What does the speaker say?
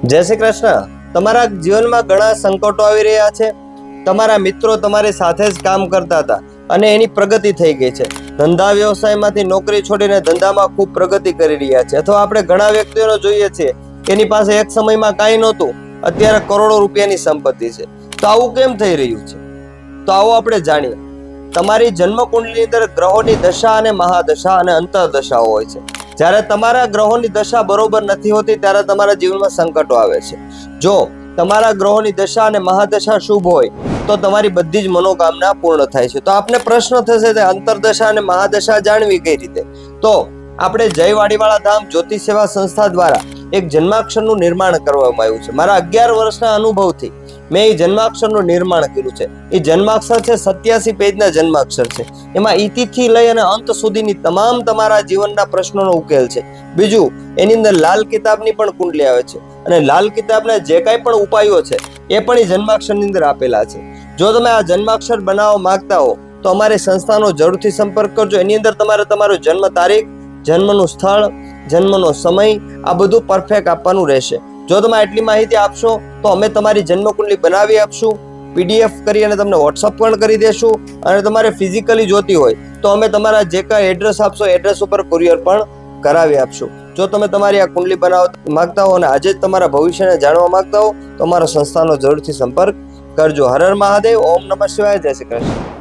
જય શ્રી કૃષ્ણ. તમારા જીવનમાં ઘણા સંકટો આવી રહ્યા છે. તમારા મિત્રો તમારી સાથે જ કામ કરતા હતા અને એની પ્રગતિ થઈ ગઈ છે. ધંધા વ્યવસાયમાંથી નોકરી છોડીને ધંધામાં ખૂબ પ્રગતિ કરી રહ્યા છે. અથવા આપણે ઘણા વ્યક્તિઓને જોઈએ છીએ એની પાસે એક સમયમાં કાંઈ નહોતું, અત્યારે કરોડો રૂપિયાની સંપત્તિ છે. તો આવું કેમ થઈ રહ્યું છે? તો આવો આપણે જાણીએ. તમારી જન્મ કુંડલીની અંદર ગ્રહોની દશા અને મહાદશા અને અંતરદશાઓ હોય છે. જ્યારે તમારા ગ્રહોની દશા બરોબર નથી હોતી ત્યારે તમારા જીવનમાં સંકટો આવે છે. જો તમારા ગ્રહોની દશા અને મહાદશા શુભ હોય તો તમારી બધી જ મનોકામના પૂર્ણ થાય છે. તો આપને પ્રશ્ન થશે કે અંતરદશા અને મહાદશા જાણવી કઈ રીતે? તો આપણે જય વાડીવાળા ધામ જ્યોતિષ સેવા સંસ્થા દ્વારા એક જન્માક્ષરનું નિર્માણ કરવામાં આવ્યું છે. મારા 11 વર્ષના અનુભવથી મેં એ જન્માક્ષરનું નિર્માણ કર્યું છે. એ જન્માક્ષર છે 87 પેજના જન્માક્ષર છે. એમાં ઈતિથી લઈ અને અંત સુધીની તમામ તમારા જીવનના પ્રશ્નોનો ઉકેલ છે. બીજું, એની અંદર લાલ કિતાબની પણ કુંડલી આવે છે અને લાલ કિતાબના જે કાંઈ પણ ઉપાયો છે એ પણ એ જન્માક્ષરની અંદર આપેલા છે. જો તમે આ જન્માક્ષર બનાવવા માંગતા હો તો અમારી સંસ્થાનો જરૂરથી સંપર્ક કરજો. એની અંદર તમારે તમારો જન્મ તારીખ, જન્મનું સ્થળ, જન્મનો સમય આ બધું પરફેક્ટ આપવાનું રહેશે. જો તમે આટલી માહિતી આપશો તો અમે તમારી જન્મકુંડલી બનાવી આપશું, PDF કરી અને તમને WhatsApp પણ કરી દેશું. અને તમારે ફિઝિકલી જોતી હોય તો અમે તમારા જે કાંઈ એડ્રેસ આપશો એડ્રેસ ઉપર કુરિયર પણ કરાવી આપશું. જો તમે તમારી આ કુંડલી બનાવવા માંગતા હો અને આજે જ તમારા ભવિષ્યને જાણવા માંગતા હો તો અમારા સંસ્થાનો જરૂરથી સંપર્ક કરજો. હર હર મહાદેવ. ઓમ નમઃ શિવાય. જય શ્રી કૃષ્ણ.